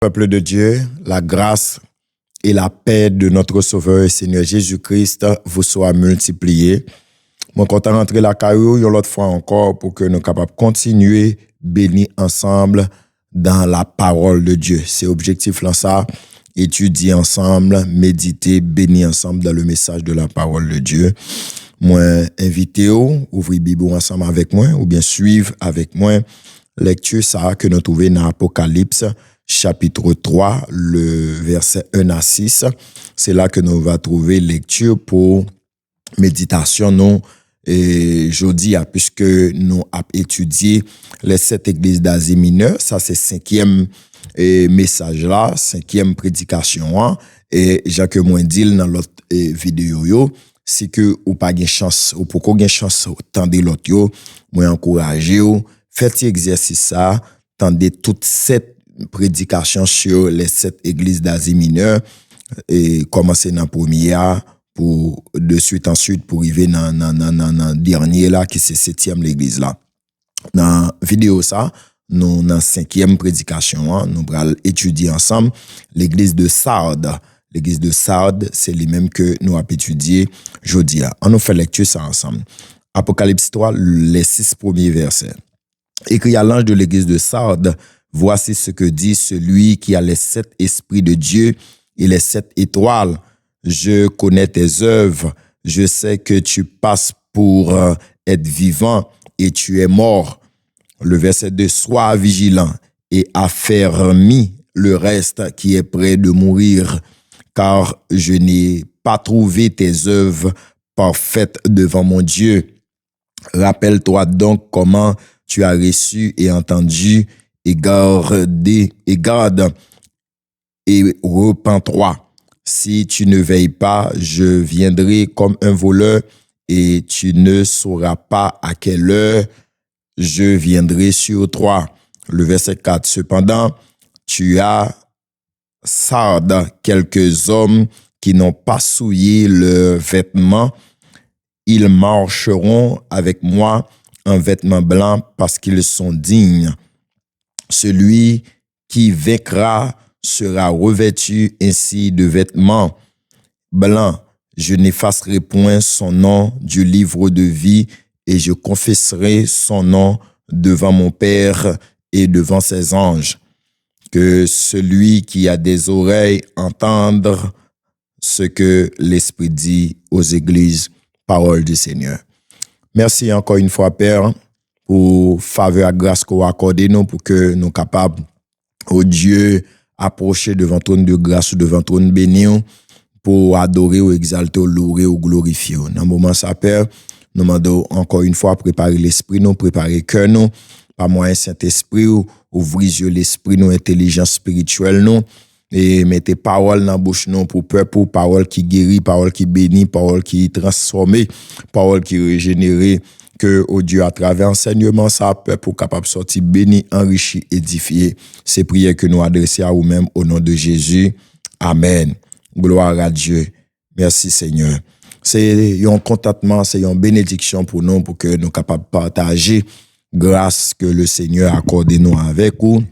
Peuple de Dieu, la grâce et la paix de notre Sauveur et Seigneur Jésus-Christ vous soient multipliées. Moi, content de rentrer la caillou, une autre fois encore, pour que nous soyons capables de continuer bénis ensemble dans la parole de Dieu. C'est objectif là ça, étudier ensemble, méditer, bénir ensemble dans le message de la parole de Dieu. Moi, invitez-vous, ouvrez Bible ensemble avec moi, ou bien suivre avec moi lecture ça que nous trouvons dans Apocalypse, chapitre 3, le verset 1 à 6. C'est là que nous va trouver lecture pour méditation, non? Et jeudi, puisque nous avons étudié les 7 églises d'Asie mineure, ça c'est 5e message là, 5e prédication, et Jacques moins dit dans l'autre vidéo, si que ou pas de chance, ou pour qu'on ait chance, tendez l'autre yo, moi encourager ou, faites exercice ça, tendez toutes 7 prédications sur les 7 églises d'Asie mineure, et commencez dans la première, pour de suite ensuite pour arriver dans dernier là qui c'est 7e l'église là. Dans vidéo ça, nous dans 5e prédication, nous allons étudier ensemble l'église de Sardes. L'église de Sardes, c'est les mêmes que nous avons étudié jeudi. On nous fait lecture ça ensemble. Apocalypse 3, les 6 premiers versets. Écrit à l'ange de l'église de Sardes, voici ce que dit celui qui a les 7 esprits de Dieu et les 7 étoiles. Je connais tes œuvres, je sais que tu passes pour être vivant et tu es mort. Le verset 2, sois vigilant et affermis le reste qui est prêt de mourir, car je n'ai pas trouvé tes œuvres parfaites devant mon Dieu. Rappelle-toi donc comment tu as reçu et entendu et garde et repens-toi. Si tu ne veilles pas, je viendrai comme un voleur et tu ne sauras pas à quelle heure je viendrai sur toi. Le verset 4. Cependant, tu as Sardes, quelques hommes qui n'ont pas souillé leurs vêtements. Ils marcheront avec moi en vêtements blancs parce qu'ils sont dignes. Celui qui vaincra sera revêtu ainsi de vêtements blancs. Je n'effacerai point son nom du livre de vie et je confesserai son nom devant mon Père et devant ses anges. Que celui qui a des oreilles entende ce que l'Esprit dit aux églises. Parole du Seigneur. Merci encore une fois, Père, pour faveur et grâce qu'on a accordé nous pour que nous capables, au Dieu, approcher devant trône de grâce ou devant trône béni pour adorer ou exalter ou louer ou glorifier. Dans le moment ça, Père, nous demandons encore une fois préparer l'esprit, nous préparer le cœur, nous, par moyen Saint-Esprit, ouvrir l'esprit, nous, intelligence spirituelle, nous, et mettez parole dans la bouche, nous, pour peuple, parole qui guérit, parole qui bénit, parole qui transforme, parole qui régénère, que, au Dieu, à travers enseignement, ça, peuple, capable de sortir béni, enrichi, édifié. C'est prière que nous adressons à vous-même au nom de Jésus. Amen. Gloire à Dieu. Merci, Seigneur. C'est un contentement, c'est une bénédiction pour nous, pour que nous capables de partager grâce que le Seigneur a accordé nous avec vous.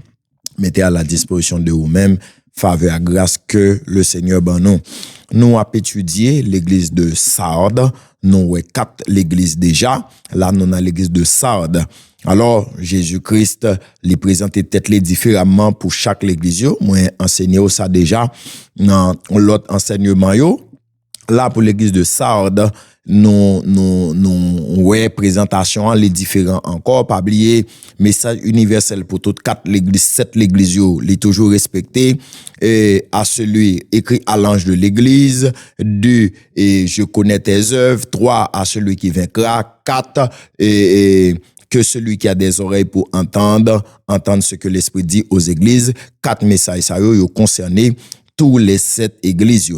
Mettez à la disposition de vous-même faveur et grâce que le Seigneur ben nous. Nous avons étudié l'église de Sardes. Nous avons 4 l'église déjà. Là, nous avons l'église de Sardes. Alors, Jésus-Christ les présentait peut-être les différemment pour chaque l'église. Moi, enseigné ça déjà dans l'autre enseignement. Là, pour l'église de Sardes, ouais, présentation, les différents encore, pas oublier, message universel pour toutes 4 l'église, 7 l'église, les toujours respecté, et à celui écrit à l'ange de l'église, 2, et je connais tes œuvres, 3, à celui qui vaincra, 4, et que celui qui a des oreilles pour entendre ce que l'Esprit dit aux églises, 4 messages, ça yo concerné tous les 7 églises.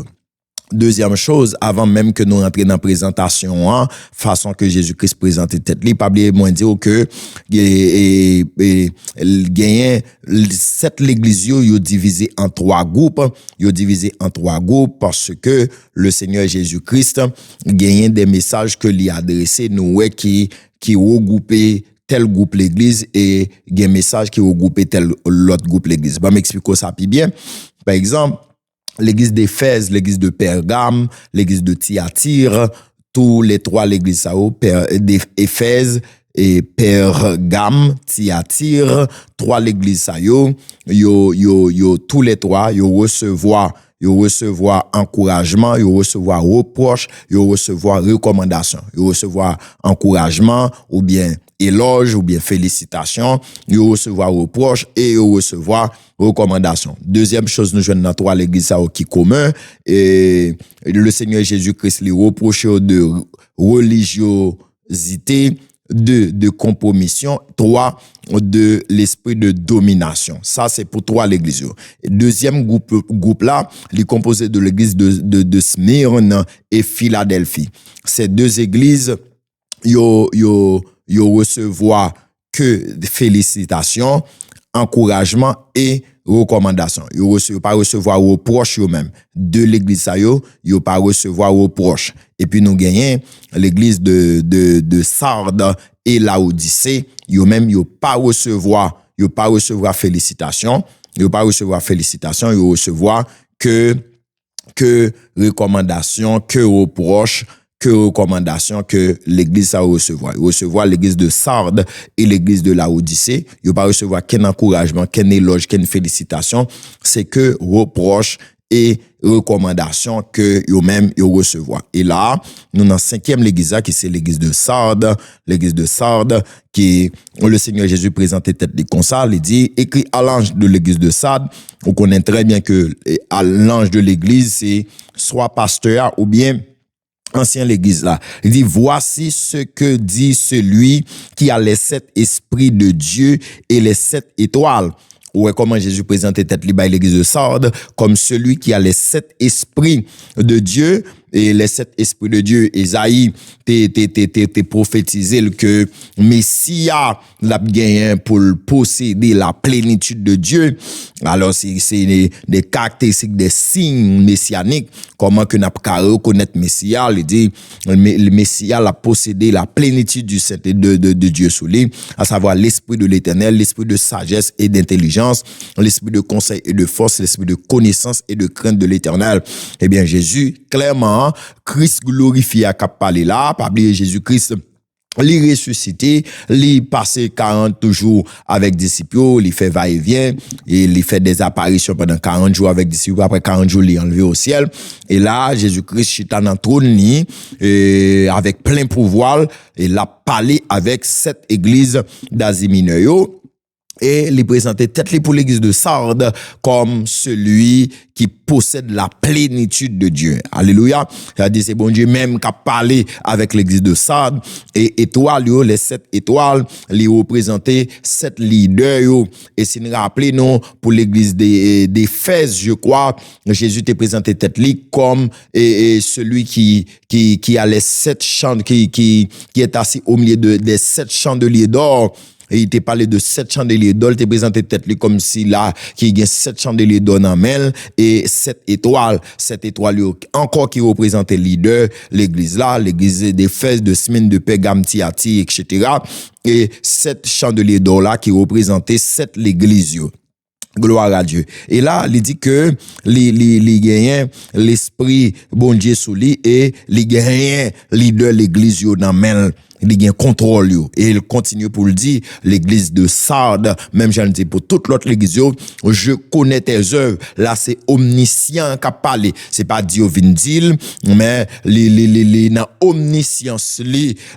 Deuxième chose, avant même que nous rentrions dans la présentation, façon que Jésus-Christ présentait tête li, pas oublier moi dire que gagné 7 l'église yo divisé en 3 groupes, parce que le Seigneur Jésus-Christ gagné des messages que lui adressé nous qui regroupé tel groupe l'église et il y a un message qui regroupe tel l'autre groupe l'église. Bah m'expliquer ça plus bien. Par exemple, l'église d'Éphèse, l'église de Pergame, l'église de Thyatire, tous les trois l'église d'Éphèse et Pergame, Thyatire, trois l'église ça yo tous les trois yo recevoir encouragement, yo recevoir reproche, yo recevoir recommandation, yo recevoir encouragement ou bien éloge ou bien félicitations, yo recevoir reproche et yo recevoir recommandation. Deuxième chose, nous jouons dans trois l'église qui commun et le Seigneur Jésus-Christ lui reproche de religiosité, de compromission, 3 de l'esprit de domination. Ça c'est pour trois l'église. Deuxième groupe là, il est composé de l'église de Smyrne et Philadelphie. Ces deux églises yo recevoir que félicitations, encouragement et recommandation. Yo pas recevoir reproche yo même. De l'église ça yo pas recevoir reproche. Et puis nous gagnons l'église de Sardes et Laodicée, yo même yo pas recevoir félicitations, yo recevoir que recommandation, que reproche, que recommandation que l'église a recevoir. Recevoir l'église de Sardes et l'église de Laodicée, il pas recevoir qu'un encouragement, qu'un éloge, qu'une félicitation, c'est que reproche et recommandation que eux-mêmes ils recevoir. Et là, nous dans cinquième l'église qui c'est l'église de Sardes qui le Seigneur Jésus présentait tête de comme ça, il dit écrit à l'ange de l'église de Sardes. On connaît très bien que à l'ange de l'église c'est soit pasteur ou bien ancien l'église là. Il dit voici ce que dit celui qui a les 7 esprits de Dieu et les 7 étoiles. Ouais, comment Jésus présentait tête li bay l'église de Sardes comme celui qui a les 7 esprits de Dieu et les 7 esprits de Dieu. Esaïe t'es prophétisé que Messia l'a gagné pour posséder la plénitude de Dieu. Alors c'est des caractéristiques, des signes messianiques, comment que n'a pas reconnaître Messia. Il dit le Messia l'a possédé la plénitude de Dieu sous lui, à savoir l'esprit de l'Éternel, l'esprit de sagesse et d'intelligence, l'esprit de conseil et de force, l'esprit de connaissance et de crainte de l'Éternel. Eh bien Jésus clairement Christ glorifié à cap parler là, pas oublier Jésus-Christ li ressuscité, li passé 40 jours avec disciples, li fait va-et-vient et li fait des apparitions pendant 40 jours avec disciples, après 40 jours li enlevé au ciel et là Jésus-Christ chita dans trône ni avec plein pouvoir et l'a parlé avec 7 églises d'Asie mineure et les présenter tête pour l'église de Sardes comme celui qui possède la plénitude de Dieu. Alléluia. C'est-à-dire c'est bon Dieu même qui a parlé avec l'église de Sardes et étoiles les 7 étoiles les représenter 7 leaders et si nous rappelez non pour l'église d'Éphèse je crois Jésus t'a présenté tête comme celui qui a les 7 qui est assis au milieu des 7 chandeliers d'or. Et il t'a parlé de 7 chandeliers d'or, il t'a présenté tête comme si là, qui y a 7 chandeliers d'or dans main et 7 étoiles encore qui représentait leader, l'église là, l'église d'Éphèse, de Smyrne, de Pergame, Thyatire, etc. Et 7 chandeliers d'or là qui représentaient 7 l'église. Gloire à Dieu. Et là, il dit que les gagnent l'esprit bon Dieu sous lui et les gagnent leader l'église dans main. Il gagne contrôle et il continue pour le dire l'église de Sardes même j'en dis pour toute l'autre église je connais tes œuvres là c'est omniscient qui a parlé c'est pas Dieu vient dire mais les dans omniscience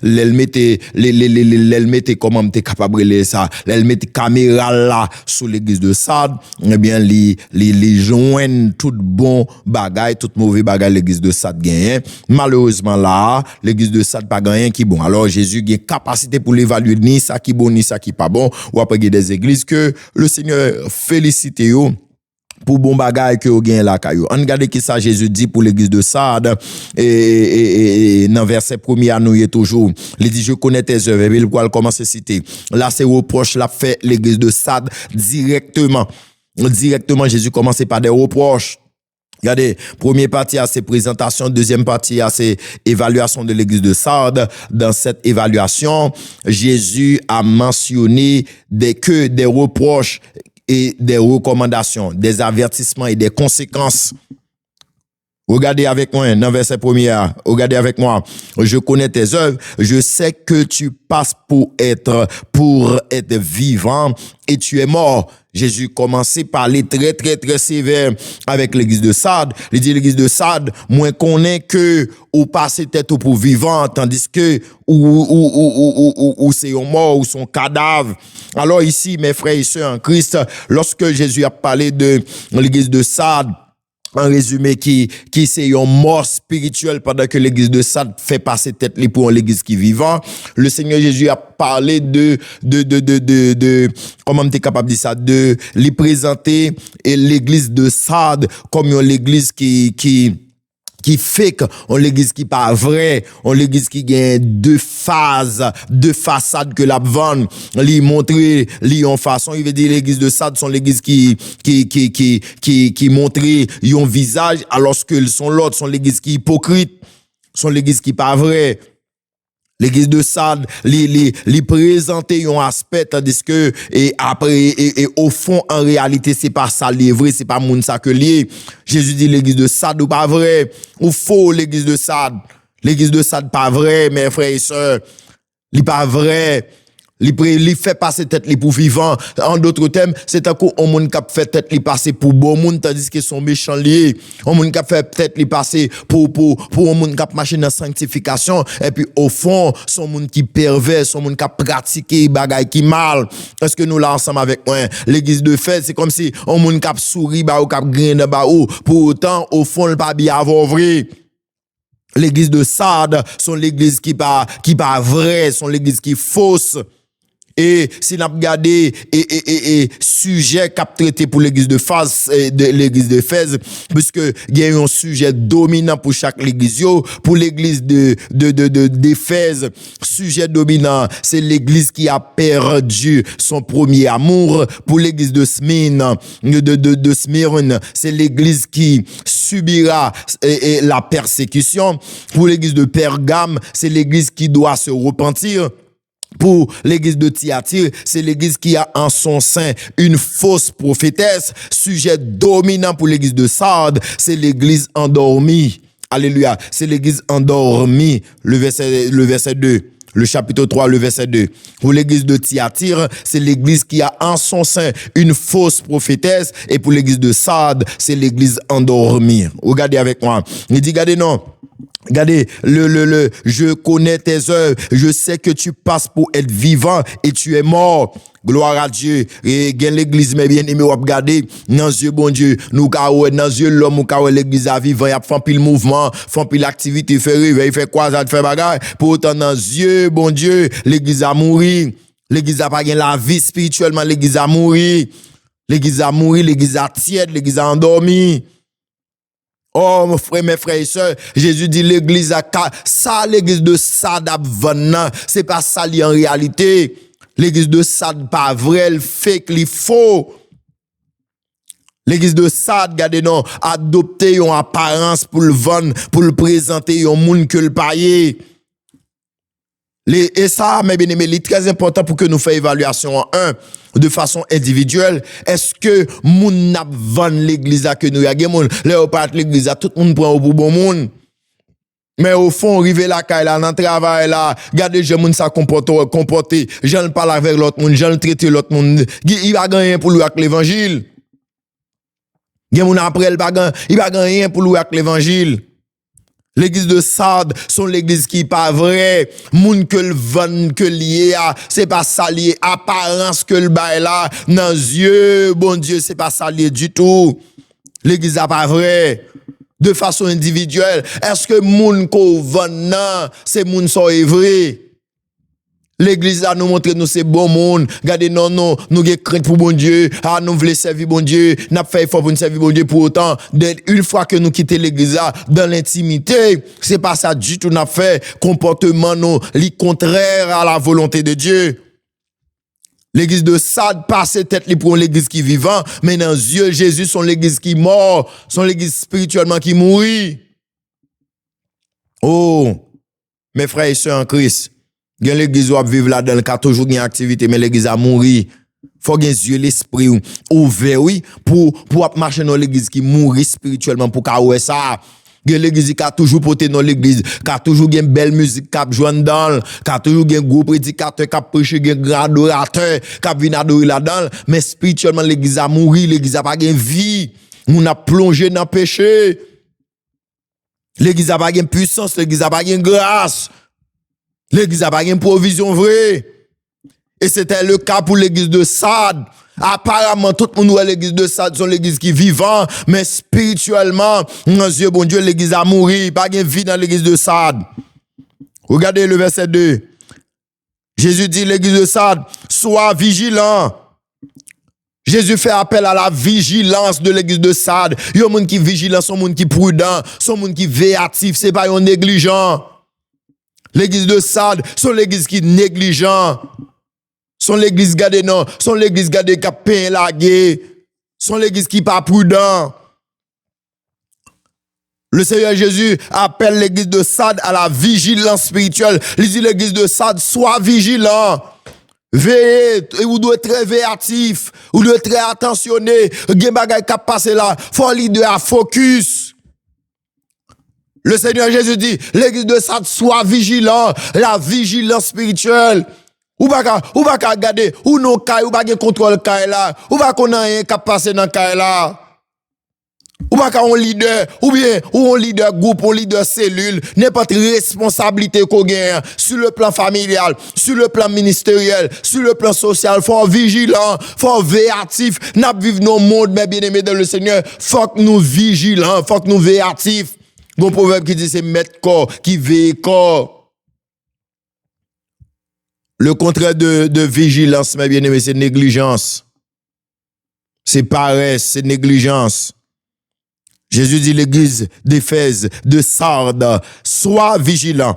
elle mettait comment t'es capable de ça elle mettait caméra là sur l'église de Sardes eh bien les joignent tout bon bagaille tout mauvais bagaille l'église de Sardes gagne malheureusement là l'église de Sardes pas gagné qui bon alors Jésus a capacité pour l'évaluer ni ça qui bon ni ça qui pas bon ou après il y a des églises que le Seigneur félicite yo pour bon bagay que vous gagnez la caillou. On regarde qui ça Jésus dit pour l'église de Sardes et dans verset 1er nous y est toujours. Il dit je connais tes œuvres et il commence à citer. Là c'est reproche l'a fait l'église de Sardes directement. Directement Jésus commence par des reproches. Regardez, première partie à ses présentations, deuxième partie à ses évaluations de l'église de Sardes. Dans cette évaluation, Jésus a mentionné des reproches et des recommandations, des avertissements et des conséquences. Regardez avec moi, dans verset 1er, regardez avec moi. Je connais tes œuvres, je sais que tu passes pour être vivant et tu es mort. Jésus commençait par parler très sévère avec l'église de Sardes. Il dit l'église de Sardes, moi connais que ou passez tête pour vivant, tandis que ou c'est un mort ou son cadavre. Alors ici, mes frères et sœurs en Christ, lorsque Jésus a parlé de l'église de Sardes, en résumé, qui c'est un mort spirituel pendant que l'église de Sardes fait passer tête pour l'église qui est vivant. Le Seigneur Jésus a parlé de comment t'es capable de dire ça, de lui présenter l'église de Sardes comme l'église qui fake, on l'église qui pas vrai, on l'église qui gagne deux façades que la vend, li montrer, li en façon, il veut dire l'église de Sardes sont l'église qui montre un visage, alors que sont l'autre sont l'église qui hypocrite, sont l'église qui pas vrai. L'église de Sardes, li présenter un aspect, tandis que, au fond, en réalité, c'est pas ça, li vrai, c'est pas moun ça que li. Jésus dit l'église de Sardes ou pas vrai, ou faux l'église de Sardes. L'église de Sardes pas vrai, mes frères et sœurs. Li pas vrai. Li fait passer tête li pour vivant. En d'autres termes, c'est un coup, on moun k'ap fait tête li passer pour bon moun, tandis que son méchant lié. On moun k'ap fait tête li passer pour on moun k'ap marcher dans sanctification. Et puis, au fond, son moun qui pervers, son moun k'ap pratiquer bagay qui mal. Est-ce que nous là ensemble avec moi? L'église de fête, c'est comme si on moun k'ap souri ba ou k'ap grin ba ou. Pour autant, au fond, le pas bien avoir vrai. L'église de Sardes, sont l'église qui pas vrai, sont l'église qui fausse. Et si nous regardons sujet qu'a traité pour l'église de Éphèse, puisque il y a un sujet dominant pour chaque église, pour l'église d'Éphèse, sujet dominant, c'est l'église qui a perdu son premier amour. Pour l'église de Smyrne, c'est l'église qui subira la persécution. Pour l'église de Pergame, c'est l'église qui doit se repentir. Pour l'église de Thyatire, c'est l'église qui a en son sein une fausse prophétesse. Sujet dominant pour l'église de Sardes, c'est l'église endormie. Alléluia. C'est l'église endormie. Le verset 2. Le chapitre 3, le verset 2. Pour l'église de Thyatire, c'est l'église qui a en son sein une fausse prophétesse. Et pour l'église de Sardes, c'est l'église endormie. Regardez avec moi. Il dit, regardez non. Regardez, je connais tes œuvres, je sais que tu passes pour être vivant et tu es mort. Gloire à Dieu. Et gain l'église, mais bien aimé, regardez, dans Dieu, bon Dieu, nous, dans Dieu, l'homme, ou l'église à vivre, il y a fait pile mouvement, fait pile activité, il fait quoi, ça fait bagarre. Pour autant, dans Dieu, bon Dieu, l'église a mouru. L'église a pas gagné la vie spirituellement, l'église a mouru. L'église a mouru, l'église a tiède, l'église a endormi. Oh, mes frères et sœurs, Jésus dit l'église a ça, l'église de Sardes c'est pas ça en réalité. L'église de Sardes pas vrai, le fake, le faux. L'église de Sardes, regardez non, adopter une apparence pour le vendre, pour le présenter un monde que le payer. Et ça, mes bien-aimés, c'est très important pour que nous fassions évaluation en un, de façon individuelle. Est-ce que moun n'a vend l'église à que nous y a moun, là, part l'église à tout le monde prend au bon monde. Mais au fond, arriver là, quand là, dans le travail là, regardez, je moun ça comporter, j'en parle avec l'autre monde, j'en traiter l'autre monde. Il va gagner pour lui avec l'évangile. Il va gagner rien pour lui avec l'évangile. L'église de Sardes sont l'église qui pas vrai. Moun que le vend que lié a, c'est pas ça lié. Apparence que le bail là, dans yeux, bon Dieu, c'est pas ça lié du tout. L'église a pas vrai. De façon individuelle, est-ce que moun ko vend nan, c'est moun so vrai? L'église a nous montré nous c'est bon monde. Regardez non nous avons crainte pour bon Dieu. Ah nous voulons servir bon Dieu. N'a fait effort pour nous servir bon Dieu pour autant. Une fois que nous quittons l'église dans l'intimité, c'est pas ça du tout n'a fait comportement nous li contraire à la volonté de Dieu. L'église de Sardes passait tête li pour l'église qui vivant, mais dans les yeux Jésus sont l'église qui mort, sont l'église spirituellement qui mourit. Oh, mes frères et sœurs en Christ, il y a l'église où vivre là-dedans, qui a toujours une activité, mais l'église a mouru. Faut que les yeux, l'esprit ouvert, oui, pour marcher dans l'église qui mourit spirituellement, pour qu'à ouais ça. Il y a l'église qui a toujours porté dans l'église, qui a toujours une belle musique qui a joué dans, qui a toujours un gros prédicateur qui a prêché, un grand adorateur qui a venu adorer là-dedans, mais spirituellement l'église a mouru, l'église a pas de vie, on a plongé dans le péché. L'église a pas de puissance, l'église a pas de grâce. L'église a pas de provision vraie. Et c'était le cas pour l'église de Sardes. Apparemment, tout le monde à l'église de Sardes sont l'église qui vivant, mais spirituellement, mon Dieu, bon Dieu, l'église a mouru. Pas de vie dans l'église de Sardes. Regardez le verset 2. Jésus dit, l'église de Sardes, sois vigilant. Jésus fait appel à la vigilance de l'église de Sardes. Il y a un monde qui est vigilant, son monde qui est prudent, son monde qui est véatif, c'est pas un négligent. L'église de Sardes, sont l'église qui est négligent. Sont l'église gardée non, sont l'église gardée qui a peine lagué, sont l'église qui pas prudent. Le Seigneur Jésus appelle l'église de Sardes à la vigilance spirituelle. Il dit l'église de Sardes, sois vigilant. Veillez, vous devez être très véatif, vous devez être très attentionné. Gen bagay qui passe là, faut leader à focus. Le Seigneur Jésus dit, l'église de Sardes, sois vigilant, la vigilance spirituelle. Ou pas regarder, ou non kay, ou pas gen contrôle kay là, ou pas qu'on a rien qui passe dans kay là. Ou pas qu'on leader, ou bien, ou on leader groupe, on leader cellule, n'importe responsabilité qu'on gagne sur le plan familial, sur le plan ministériel, sur le plan social, faut vigilant, faut véatif, n'a vivre dans le monde, mais bien aimé dans le Seigneur, faut que nous vigilants, faut que nous véatifs. Bon proverbe qui dit c'est mettre corps, qui veille corps. Le contraire de vigilance, mes bien-aimés, c'est négligence. C'est paresse, c'est négligence. Jésus dit l'église d'Éphèse, de Sardes, sois vigilant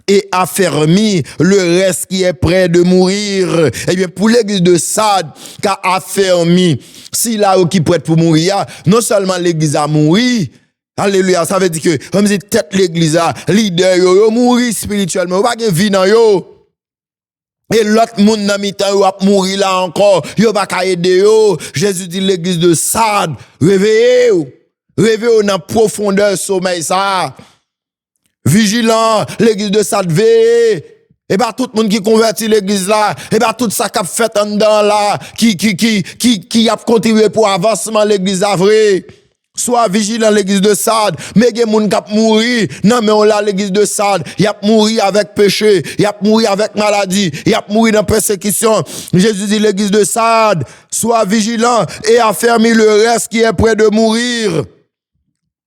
et affermis le reste qui est prêt de mourir. Eh bien, pour l'église de Sardes, qui a affermi, si là qui est prête pour mourir, non seulement l'église a mouru, alléluia, ça veut dire que, comme si tête l'église a, leader yo mourir spirituellement, pas de vie dans yo. Et l'autre monde dans mi-temps yo a mourir là encore, yo pas ka aider yo. Jésus dit l'église de Sardes, réveillez-vous. Réveillez-vous dans profondeur sommeil ça. Vigilant, l'église de Sardes veille. Et bah tout le monde qui convertit l'église là, et bah tout ça qu'a fait en dedans là, qui a contribué pour avancement l'église à vrai. Sois vigilant l'église de Sardes, mais il y a des gens qui mourir. Non, mais on l'a l'église de Sardes, il a mouru avec péché, il a mouru avec maladie, il a mouru dans persécution. Jésus dit l'église de Sardes, sois vigilant et affermis le reste qui est prêt de mourir.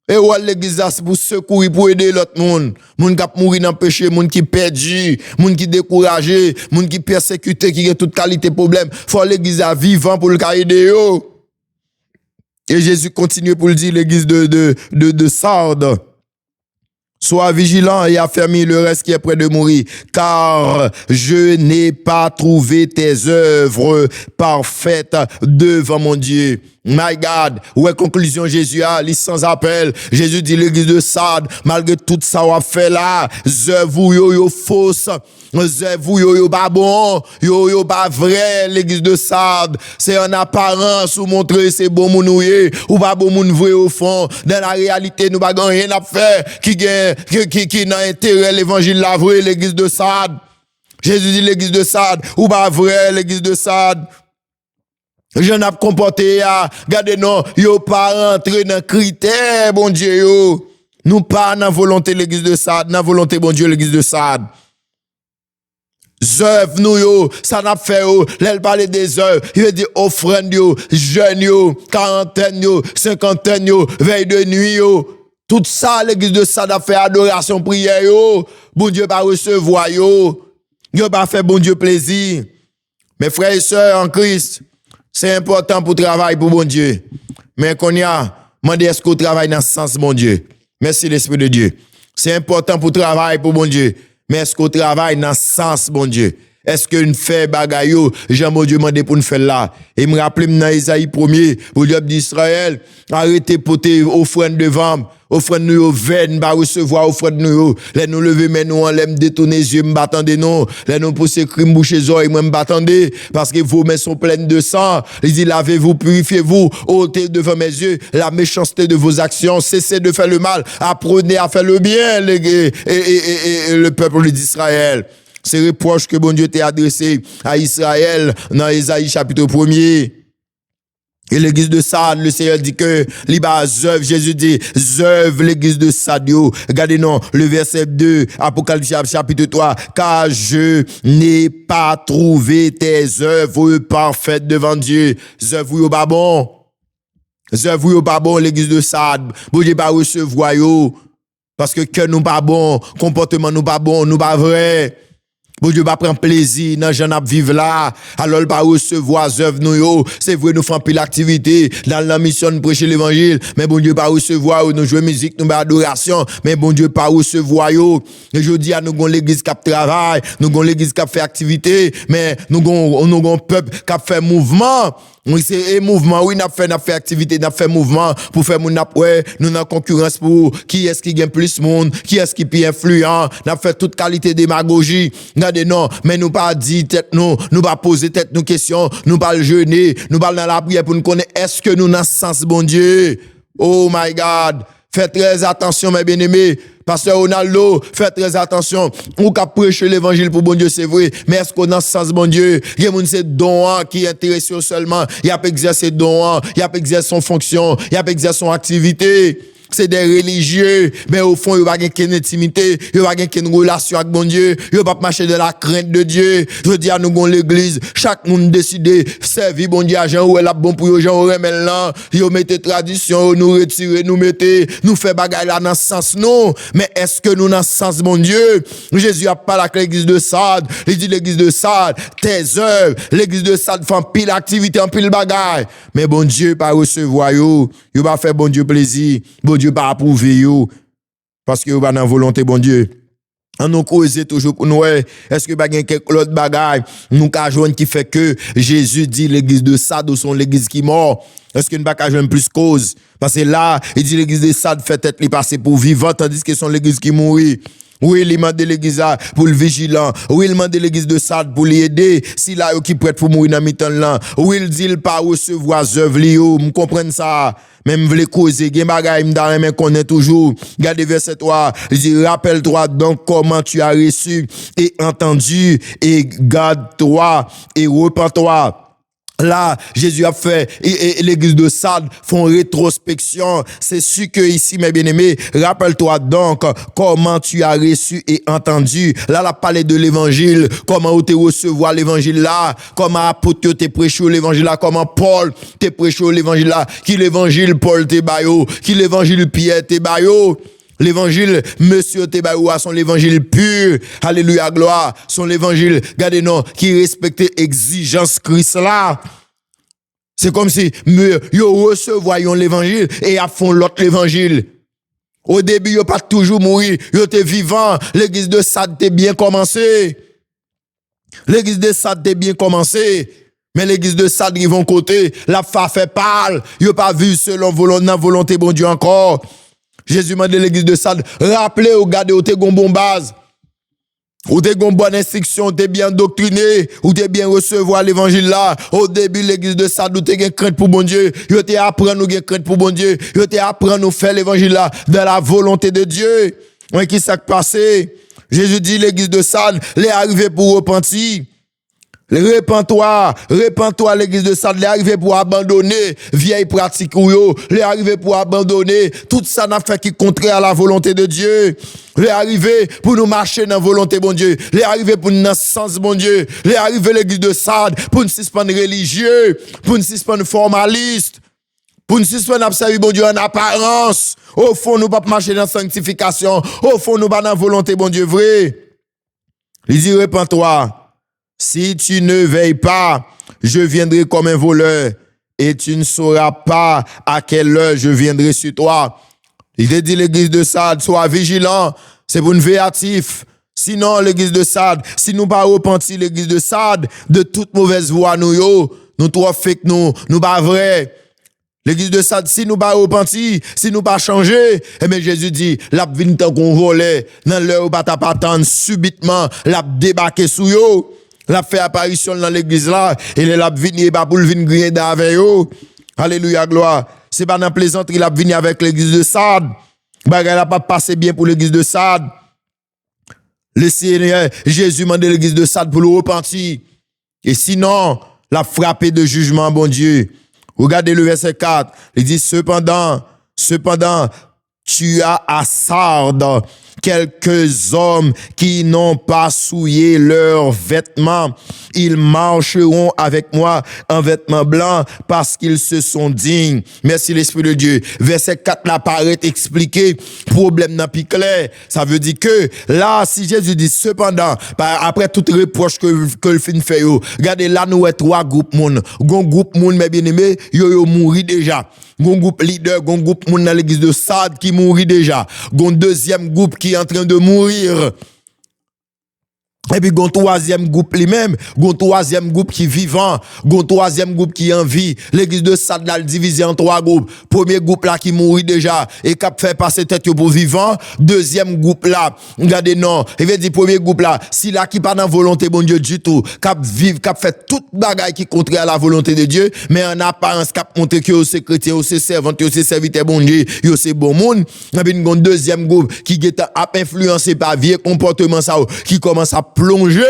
Et où l'église là, c'est pour secourir, pour aider l'autre monde. Moun qui mouru dans péché, moun qui perdu, moun qui découragé, moun qui persécuté, qui a toute qualité problème. Faut l'église à vivant pour le aider yo. Et Jésus continue pour le dire, l'église de Sardes. Sois vigilant et affermis le reste qui est près de mourir, car je n'ai pas trouvé tes œuvres parfaites devant mon Dieu. My God, ouais, conclusion Jésus a, lit sans appel. Jésus dit l'église de Sardes, malgré tout ça on a fait là, œuvres yo fausse, œuvres yo pas bon, yo pas vrai, l'église de Sardes, c'est en apparence ou montrer c'est bon moun ou pas bon moun vrai au fond. Dans la réalité, nous pas rien à faire qui n'a intérêt l'évangile la vraie, l'église de Sardes. Jésus dit l'église de Sardes, ou pas vrai, l'église de Sardes. Je n'ai pas comporté, regardez non, yo pas rentré dans critère, bon Dieu, yo. Nous pas dans volonté l'église de Sardes, dans volonté, bon Dieu, l'église de Sardes. Œuvres, nous, yo, ça n'a fait, yo, l'elle parle des œuvres, il veut dire offrande, yo, jeûne, yo, quarantaine, yo, cinquantaine, yo, veille de nuit, yo. Tout ça, l'église de Sardes a fait adoration, prière, yo. Bon Dieu, pas recevoir, yo. Yo, pas fait bon Dieu plaisir. Mes frères et sœurs en Christ, c'est important pour travailler pour bon Dieu. Mais qu'on y a, demandez est-ce qu'on travaille dans ce sens, bon Dieu. Merci l'Esprit de Dieu. C'est important pour travailler pour bon Dieu. Mais est-ce qu'on travaille dans ce sens, bon Dieu. Est-ce que nous fait bagaille Jean mon Dieu demandé pour nous faire là. Et me rappelle dans Isaïe 1er, pour Dieu d'Israël, arrêtez porter offrande devant, offrande nous veine pas recevoir offrande nous. Les nous lever mais nous en l'aime détourner yeux me battendez non. Les nous pousser crime bouche oreilles moi me battendez parce que vos mains sont pleines de sang. Il dit lavez-vous, purifiez-vous, ôtez devant mes yeux la méchanceté de vos actions, cessez de faire le mal, apprenez à faire le bien et le peuple d'Israël. C'est reproche que bon Dieu t'a adressé à Israël dans Isaïe chapitre 1er. Et l'église de Sardes, le Seigneur dit que, Jésus dit, œuvre l'église de Sardes, regardez non, le verset 2, Apocalypse chapitre 3, car je n'ai pas trouvé tes œuvres parfaites devant Dieu. Œuvres pas bon. Œuvres pas bon, l'église de Sardes. Bon Dieu pas recevoir yo. Parce que cœur nous pas bon, comportement nous pas bon, nous pas vrai. Bon Dieu va prendre plaisir dans j'en ap vivre là. Alors il va recevoir œuvre nous yo. C'est vrai nous faisons pile l'activité dans la mission de prêcher l'évangile, mais bon Dieu pas recevoir nous jouer musique, nous adoration, mais bon Dieu pas recevoir yo. Et je dis à nous gon l'église qui travaille, nous gon l'église qui fait activité, mais nous gon peuple qui fait mouvement. Oui, c'est un mouvement, oui, n'a fait activité, n'a fait mouvement pour faire mon ouais, nous en concurrence pour qui est-ce qui gagne plus monde, qui est-ce qui est plus influent, n'a fait toute qualité démagogie. Regardez, non, mais nous pas dit tête nous pas poser tête nous questions, nous pas le jeûner, nous pas dans la prière pour nous connaître est-ce que nous dans ce sens bon Dieu. Oh my God. Faites très attention, mes bien-aimés. Pasteur Ronaldo, faites très attention. On peut prêcher l'évangile pour bon Dieu, c'est vrai. Mais est-ce qu'on a ce sens, bon Dieu? Il y a c'est don qui est intéressé seulement. Il a pas exercer don, il a pas exercer son fonction, il a pas exercer son activité. C'est des religieux, mais au fond, il n'y a pas qu'une intimité, il n'y a pas qu'une relation avec bon Dieu, il n'y a pas marcher de la crainte de Dieu. Je dis à nous, l'église, chaque monde décide, servir bon Dieu à Jean, ou elle a bon pour eux, Jean, ou remet là, il mettez tradition, nous retirer, nous mettez, nous fait bagaille là dans ce sens, non. Mais est-ce que nous dans ce sens, bon Dieu? Jésus a parlé avec l'église de Sardes, il dit l'église de Sardes, tes œuvres, l'église de Sardes fait en pile activité, en pile bagaille. Mais bon Dieu, pas recevoir yo va faire bon Dieu plaisir, bon Dieu pas approuver yo parce que yo pas dans volonté bon Dieu. On nous cause toujours pour nous est-ce que pas gagne quelque autre bagaille nous ka joindre qui fait que Jésus dit l'église de Sardes sont l'église qui mort. Est-ce que nous pas ka joindre plus cause parce que là il dit l'église de Sardes fait tête li passer pour vivant tandis que sont l'église qui mourit. Oui, il m'a de l'église pour le vigilant. Oui, il m'a de l'église de Sardes pour l'aider. Si là, qui prête pour mourir dans mi-temps là. Oui, il dit, il pas recevoir œuvre liyo. Vous comprenez ça? Même vle causer, gen bagay m'dan men connaît toujours. Regardez verset 3. Il dit, rappelle-toi donc comment tu as reçu et entendu et garde-toi et repens-toi. Là, Jésus a fait, et l'église de Sardes font rétrospection. C'est sûr que ici, mes bien-aimés, rappelle-toi donc comment tu as reçu et entendu. Là, la parlé de l'évangile, comment tu recevoir l'évangile là, comment apôtre te prêché l'évangile là, comment Paul te prêché l'évangile là, qui l'évangile Paul te bayo, qui l'évangile Pierre te bayo. L'évangile, Monsieur Tebaoua, son l'évangile pur. Alléluia, gloire. Son l'évangile, regardez non, qui respecte exigence Christ là. C'est comme si, yo recevoyons l'évangile et à fond l'autre l'évangile. Au début, yo pas toujours mourir. Yo te vivant. L'église de Sardes t'est bien commencé. L'église de Sardes t'est bien commencé. Mais l'église de Sardes, ils vont côté. La fa fait parle. Yo pas vu selon volonté bon Dieu encore. Jésus m'a dit l'église de Sardes, rappelez ou gardez ou t'es bon base, ou t'es bonne instruction, ou t'es bien doctriné, ou t'es bien recevoir l'évangile là. Au début, l'église de Sardes, ou t'es gen crainte pour bon Dieu, ou t'es apprendre ou gen crainte pour bon Dieu, ou t'es apprendre ou faire l'évangile là, dans la volonté de Dieu. Oui, qui s'est passé? Jésus dit l'église de Sardes, les arrivés pour repentir. Répands-toi, l'église de Sardes, les arrivés pour abandonner vieille pratique ou yo, les arrivés pour abandonner tout ça n'a fait qui contraire à la volonté de Dieu. Les arrivés pour nous marcher dans la volonté bon Dieu, les arrivés pour nous dans le sens bon Dieu, les arrivés l'église de Sardes pour nous suspendre religieux, pour nous suspendre formaliste, pour nous suspendre observer bon Dieu en apparence. Au fond nous pas marcher dans la sanctification, au fond nous pas dans la volonté bon Dieu vrai. Il dit répands-toi. Si tu ne veilles pas, je viendrai comme un voleur et tu ne sauras pas à quelle heure je viendrai sur toi. Il te dit l'église de Sardes, sois vigilant, c'est pour une veille actif. Sinon, l'église de Sardes, si nous pas repenti l'église de Sardes de toute mauvaise voie nous trop fake nous pas vrai. L'église de Sardes, si nous pas repenti, si nous pas changé, eh bien Jésus dit, la vin tant qu'on volait, dans l'heure où pas t'attendre subitement, la débarquer sous yo, la fait apparition dans l'église là, et la vin pas pour le vin griller avec yo. Alléluia, gloire. C'est pas dans plaisanterie, la vin avec l'église de Sardes. Bagay la pas passé bien pour l'église de Sardes. Le Seigneur Jésus m'a demandé l'église de Sardes pour le repentir. Et sinon, la frappé de jugement, bon Dieu. Regardez le verset 4. Il dit, cependant, tu as à Sardes quelques hommes qui n'ont pas souillé leurs vêtements. Ils marcheront avec moi en vêtements blancs parce qu'ils se sont dignes. Merci l'Esprit de Dieu. Verset 4 là paraît expliquer problème dans clair. Ça veut dire que là, si Jésus dit cependant, après toute reproche que le fin fait, regardez là, nous avons trois groupes moun. Gon groupe moun, mes bien-aimés, yo mouri déjà. Gon groupe leader, gon groupe moun dans l'église de Sardes qui mourit déjà. Gon deuxième groupe qui est en train de mourir. Et puis, gon troisième groupe lui-même, gon troisième groupe qui est vivant, gon troisième groupe qui est en vie. L'église de Sardes là divisée en trois groupes. Premier groupe là qui mourit déjà et qui a fait passer tête pour vivant. Deuxième groupe là, regardez non, il veut dire premier groupe là, si là qui pas dans volonté bon Dieu du tout, qui vivre, qui fait toute bagaille qui contraire à la volonté de Dieu, mais en apparence qui montre que c'est chrétien, c'est servant, c'est serviteur bon Dieu, c'est bon monde. Et puis gon deuxième groupe qui est influencé par vieux comportement ça qui commence à plonger.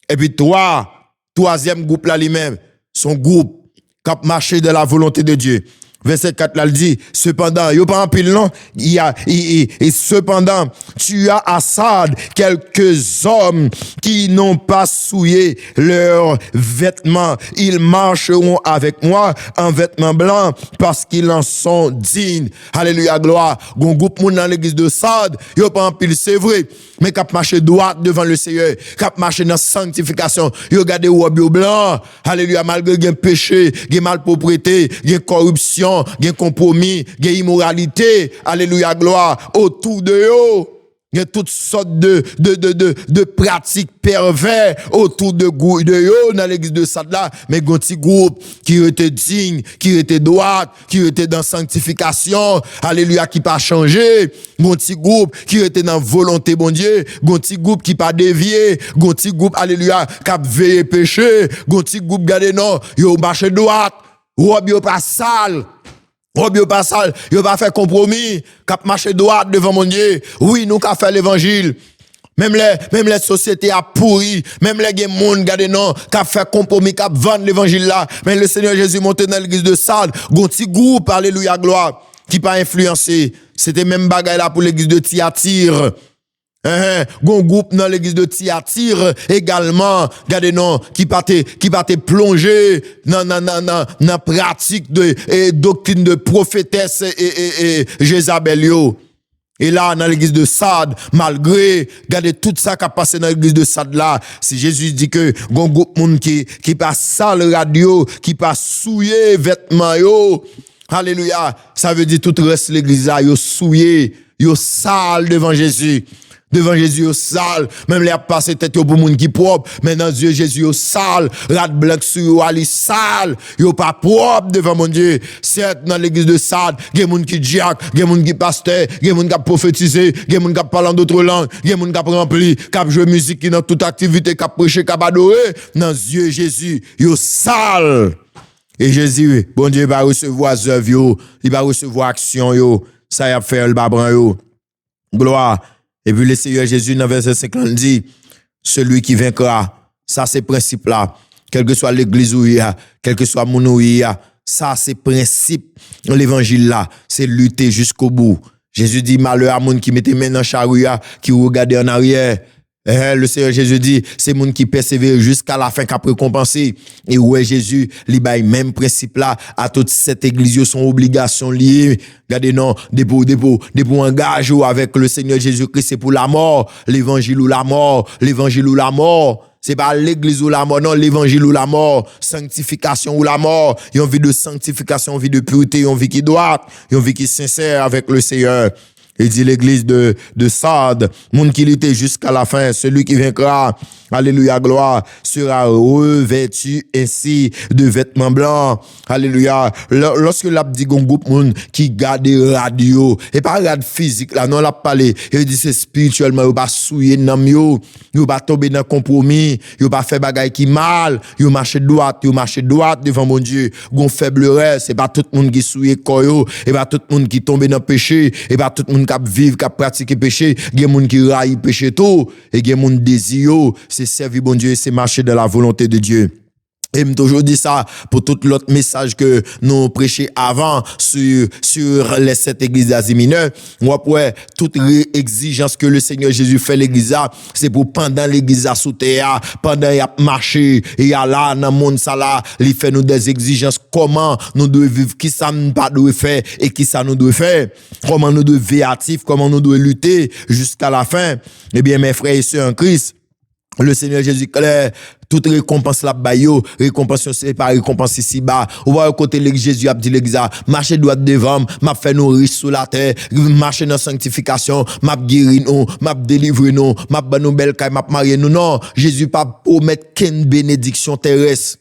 Et puis troisième groupe là lui-même, son groupe qui a marché de la volonté de Dieu. Verset 4 là, il dit, cependant, il n'y a pas un pile non, et cependant, tu as à Sardes quelques hommes qui n'ont pas souillé leurs vêtements. Ils marcheront avec moi en vêtements blancs parce qu'ils en sont dignes. Alléluia, gloire. Gon groupe moun dans l'église de Sardes, il n'y a pas un pile, c'est vrai, mais qui a marché droit devant le Seigneur, qui a marché dans la sanctification. Il a gardé robe blanc. Alléluia, malgré qu'il y a péché, qu'il y a malpropreté, qu'il y a corruption, il y a compromis, il y a immoralité, alléluia, gloire, autour de eux. Il y a toutes sortes de pratiques pervers autour de eux dans l'église de Sardes là, mais il y a un petit groupe qui était digne, qui était droit, qui était dans sanctification, alléluia, qui pas changé, il y a un petit groupe qui était dans volonté bon Dieu, il y a un petit groupe qui pas dévié, il y a un petit groupe, alléluia, qui a veillé péché, il y a un petit groupe, regardez non, il y a marché droit, robe yo pas sale. Robe yo pas sale, yo pas fait compromis, cap marché droit devant mon Dieu. Oui, nous qu'a fait l'évangile. Même les sociétés a pourri, même les monde gade non, qu'a fait compromis, qu'a vendre l'évangile là. Mais le Seigneur Jésus monté dans l'église de Sardes, gon petit groupe, alléluia, gloire, qui pas influencé. C'était même bagaille là pour l'église de Thyatire. Gon groupe dans l'église de Thyatire également, regardez non, qui partait plonger dans pratique de doctrine de prophétesse et Jézabel yo. Et là, dans l'église de Sardes, malgré, regardez tout ça qui a passé dans l'église de Sardes là, si Jésus dit que, gon groupe moun qui pas sale radio, qui pas souillé vêtements yo, alléluia, ça veut dire tout reste l'église là, yo souillé, yo sale devant Jésus. Devant Jésus au sale, même les a passé tête pour moun qui propre, mais dans Dieu Jésus au sale, rat blanc sur ali sale, yo pas propre devant mon Dieu. Certes dans l'église de Sardes, gen moun qui diacre, gen moun qui pasteur, gen moun qui prophétiser, gen moun qui parler d'autres langues, gen moun qui rempli, qui jouer musique qui dans toute activité, qui prêcher, qui adorer, dans Dieu Jésus yo sale. Et Jésus, bon Dieu va recevoir œuvre yo, il va recevoir action yo, ça y a fait le babran yo. Gloire. Et puis le Seigneur Jésus, dans verset 50, dit, celui qui vaincra, ça c'est principe là, quelle que soit l'église où il y a, quel que soit mon où il y a, ça c'est principe, l'évangile là, c'est lutter jusqu'au bout. Jésus dit, malheur à moun qui mettait main dans chariot, qui regardait en arrière. Le Seigneur Jésus dit, c'est moun qui persévère jusqu'à la fin qu'après récompensé. Et ouais, Jésus, li bail même principe là, à toute cette église, son obligation liée. Regardez, non, pour engage avec le Seigneur Jésus-Christ, c'est pour la mort, l'évangile ou la mort, l'évangile ou la mort. C'est pas l'église ou la mort, non, l'évangile ou la mort, sanctification ou la mort. Ils ont vie de sanctification, une vie de pureté, une vie qui doit, une vie qui est sincère avec le Seigneur. Il dit l'église de Sardes, monde qui luttait jusqu'à la fin, celui qui vaincra, alléluia, gloire, sera revêtu ainsi de vêtements blancs. Alléluia. Lorsque l'a dit un groupe monde qui garde radio, et pas radio physique là, non l'a parlé, il dit c'est spirituellement, il pas souiller nan yo, il pas tomber dans compromis, il pas faire bagaille qui mal, il marche droit devant mon Dieu. Gon faible reste, c'est pas tout le monde qui souiller koyo, et pas tout le monde qui tombe dans péché, et pas tout le monde qui vivre, qui pratique péché, il y a monde qui raille péché tout, et il y a monde désir, c'est servir bon Dieu, c'est marcher dans la volonté de Dieu. Et me toujours dit ça pour tout l'autre message que nous prêchons avant sur les 7 églises d'Asie mineure. Moi, toute exigence que le Seigneur Jésus fait l'église, c'est pour pendant l'église sous terre, pendant il a marché, et il a là, dans le monde, ça là, il fait nous des exigences, comment nous devons vivre, qui ça nous pas doit faire, et qui ça nous doit faire, comment nous devons veiller actifs, comment nous devons lutter jusqu'à la fin. Eh bien, mes frères et sœurs en Christ, le Seigneur Jésus clair, toute récompense là bayo, récompense c'est pas récompense ici bas. Ou va côté l'église Jésus a dit l'église, marcher droit devant, m'a fait nous riches sur la terre, marcher dans sanctification, m'a guéri nous, m'a délivré nous, m'a ban nous belle caille, m'a marié nous. Non, Jésus pas promettre qu'une bénédiction terrestre.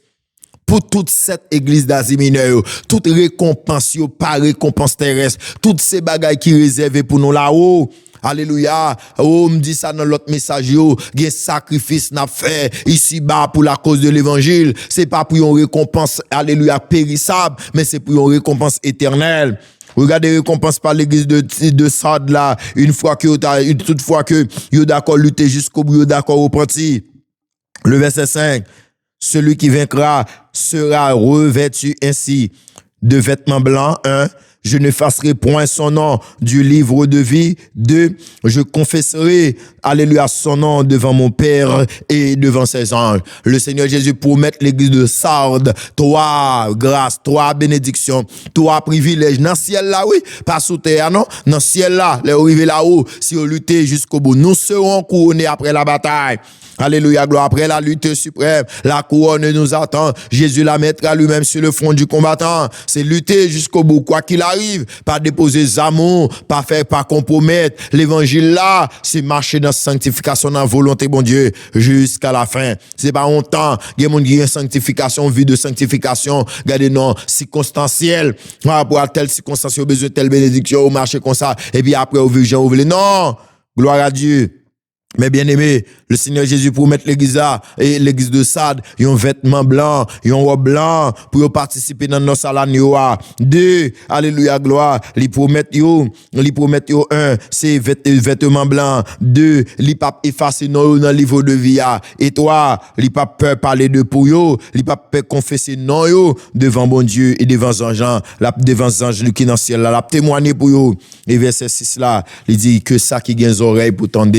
Pour toute cette église d'Asie mineure, toute récompense, pas récompense terrestre, toutes ces bagailles qui réservées pour nous là-haut. Alléluia. Oh, me dit ça dans l'autre message, yo. Gen sacrifice n'a fait ici bas pour la cause de l'évangile. C'est pas pour une récompense, alléluia, périssable, mais c'est pour une récompense éternelle. Regardez récompense par l'église de Sardes là. Toutefois que yo d'accord lutter jusqu'au bout, yo d'accord repenti. Le verset 5. Celui qui vaincra sera revêtu ainsi de vêtements blancs. 1. Je n'effacerai point son nom du livre de vie. 2. Je confesserai, alléluia, son nom devant mon Père et devant ses anges. Le Seigneur Jésus promet l'église de Sardes, 3 grâces, 3 bénédictions, 3 privilèges. Dans le ciel là, oui, pas sous terre, non? Dans le ciel là, les arrivés là-haut, si on lutte jusqu'au bout, nous serons couronnés après la bataille. Alléluia, gloire. Après la lutte suprême, la couronne nous attend. Jésus la mettra lui-même sur le front du combattant. C'est lutter jusqu'au bout, quoi qu'il arrive. Pas déposer amours, pas faire, pas compromettre. L'évangile là, c'est marcher dans sanctification, dans volonté, bon Dieu, jusqu'à la fin. C'est pas longtemps. Il y a des gens qui ont sanctification, vie de sanctification. Regardez, non, circonstanciel. Pour telle circonstance, au besoin de telle bénédiction, au marcher comme ça. Et puis après, au virgin, au voulez. Non! Gloire à Dieu. Mais bien aimé, le Seigneur Jésus promet l'église et l'église de Sardes, ils ont vêtements blancs, ils ont robe blanc pour participer dans nos salons. 2, alléluia, gloire, ils promettent yo 1, c'est vêtements blancs. 2, ils pas effacer non dans le livre de vie. Et 3, ils pas peur parler de pour yo, ils pas peur confesser non yo devant bon Dieu et devant anges, devant anges qui dans le ciel là, la témoigner pour yo. Et verset 6 là, il dit que ça qui gagne oreilles pour tendre.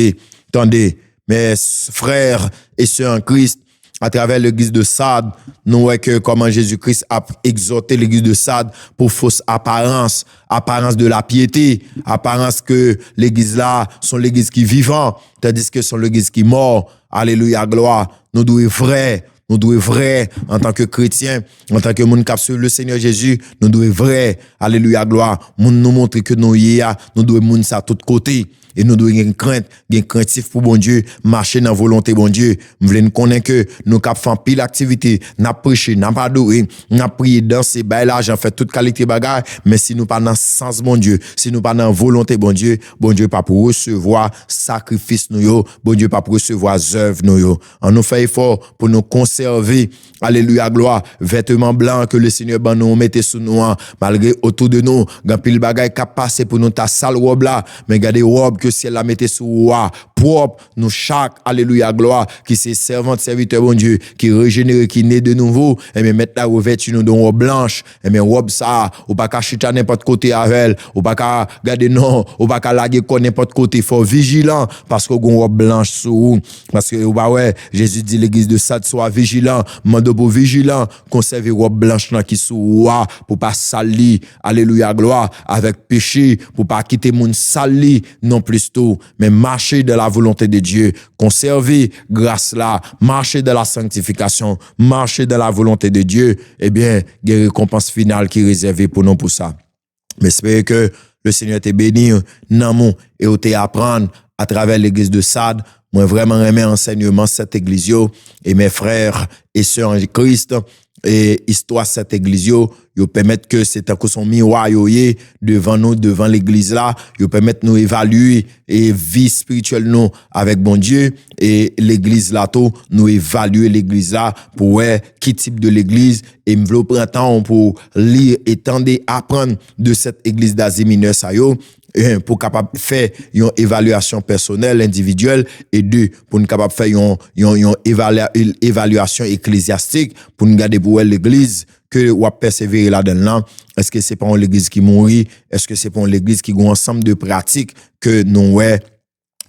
Attendez, mes frères et sœurs en Christ, à travers l'église de Sardes, nous voyons que comment Jésus-Christ a exhorté l'église de Sardes pour fausse apparence de la piété, apparence que l'église là sont l'église qui vivant, tandis que sont l'église qui mort. Alléluia, gloire. Nous devons vrai, en tant que chrétiens, en tant que monde qui suit le Seigneur Jésus, nous devons vrai, alléluia, gloire. Nous montrer que nous devons moun ça tout côté. Et nous devons une craintif pour bon Dieu, marcher dans la volonté bon Dieu. Nous voulons connaître que nous avons fait pile activité, nous avons prêché, nous avons adoré, nous avons prié, dansé, l'argent, fait toute qualité bagarre, mais si nous pas dans le sens bon Dieu, si nous pas dans la volonté bon Dieu pas pour recevoir sacrifice nous, bon Dieu pas pour recevoir œuvre nous. On nous fait effort pour nous conserver, alléluia, gloire, vêtements blancs que le Seigneur ban nous mette sous nous, malgré autour de nous, grand pile bagaille qui a passé pour nous ta sale robe là, mais regardez robe que si elle la mette sous roi, propre, nous chaque, alléluia, gloire, qui c'est servante, serviteur, bon Dieu, qui régénère, qui naît de nouveau, et bien mettre la revêture nous dans robe blanche, et bien robe ça, ou pas qu'à chuter n'importe côté avec elle, ou pas qu'à garder non, ou pas qu'à laguer n'importe côté, faut vigilant, parce qu'on a robe blanche sous, parce que, bah ouais, Jésus dit l'église de Sardes soit vigilant, mande pour vigilant, conserver robe blanche là qui sous roi, pour pas salir, alléluia, gloire, avec péché, pour pas quitter mon sali, non plus tôt, mais marcher de la volonté de Dieu, conserver grâce là, marcher de la sanctification, marcher de la volonté de Dieu, eh bien, il y a une récompense finale qui est réservée pour nous pour ça. Mais j'espère que le Seigneur te béni, nan mon, et ou te apprendre à travers l'église de Sade. Moi, vraiment, aimer enseignement cette église, yo, et mes frères et sœurs en Christ, et histoire cette église, yo permettent que c'est un coup son miroir, yo, devant nous, devant l'église là, yo permettent nous évaluer et vie spirituelle nous avec bon Dieu, et l'église là, tout, nous évaluer l'église là, pour ouais, qui type de l'église, et me v'lo prendre temps pour lire et tendre apprendre de cette église d'Asie mineure, ça yo, pour capable faire une évaluation personnelle, individuelle, et deux, pour nous capable faire une évaluation ecclésiastique, pour nous garder pour l'église, que ou persévérer là-dedans. Est-ce que c'est pas une église qui mourit? Est-ce que c'est pas une église qui a un ensemble de pratiques que nous, ouais,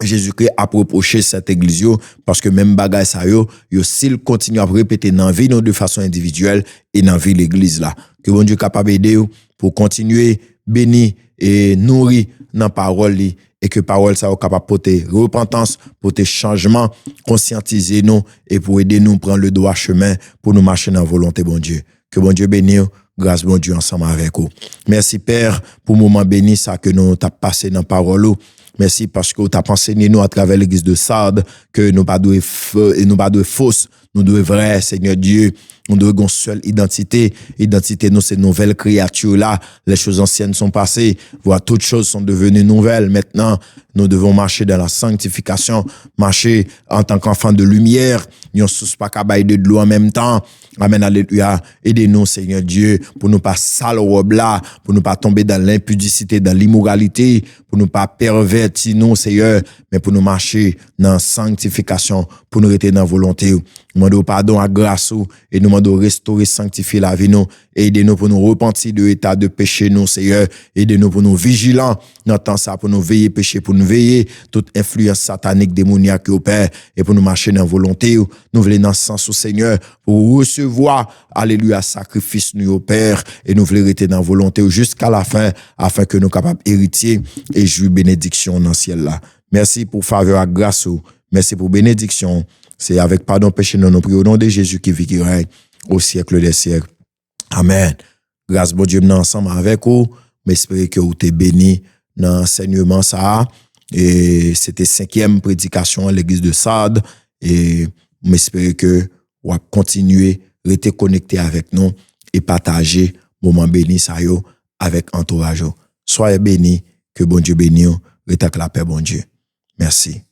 Jésus-Christ a reproché cette église, yo, parce que même bagay ça yo, s'il continue à répéter dans la vie, de façon individuelle, et dans la vie l'église là. Que bon Dieu capable d'aider pour continuer, bénir et nourrir dans la parole, et que parole ça soit capable de porter repentance, porter changement, conscientiser nous, et pour aider nous prendre le droit chemin, pour nous marcher dans la volonté, bon Dieu. Que bon Dieu bénisse, grâce bon Dieu ensemble avec vous. Merci Père pour le moment béni ça que nous t'as passé dans la parole. Merci parce que tu as enseigné nous à travers l'église de Sardes que nous pas de fausses, nous devons vrai, Seigneur Dieu. Nous devons une seule identité. Identité, nous, c'est nouvelle créature là. Les choses anciennes sont passées. Voilà, toutes choses sont devenues nouvelles. Maintenant, nous devons marcher dans la sanctification, marcher en tant qu'enfant de lumière. Nous ne pas qu'à bailler de l'eau en même temps. Amen, alléluia. Aidez-nous, Seigneur Dieu, pour ne pas sale robe là, pour ne pas tomber dans l'impudicité, dans l'immoralité, pour ne pas pervertir nous, Seigneur, mais pour nous marcher dans la sanctification, pour nous rester dans la volonté. Nous demandons pardon à grâce et nous demandons restaurer, sanctifier la vie nous. Aidez-nous pour nous repentir de l'état de péché nous, Seigneur. Aidez-nous pour nous vigilants dans temps ça, pour nous veiller péché, pour nous veiller toute influence satanique, démoniaque au Père, et pour nous marcher dans la volonté. Nous voulons dans ce sens au Seigneur, pour recevoir, alléluia, sacrifice nous au Père, et nous voulons rester dans la volonté jusqu'à la fin, afin que nous capables héritier et jouir bénédiction dans le ciel là. Merci pour faveur à grâce. Merci pour bénédiction. C'est avec pardon péché nous prions au nom de Jésus qui vit qui règne au siècle des siècles. Amen. Grâce bon Dieu nous ensemble avec vous. J'espère que vous êtes bénis dans l'enseignement ça. Et c'était 5e prédication à l'église de Sardes. Et j'espère que vous allez continuer à rester connecté avec nous et partager moment béni ça yo avec entourage. Soyez bénis, que bon Dieu bénisse, restez avec la paix bon Dieu. Merci.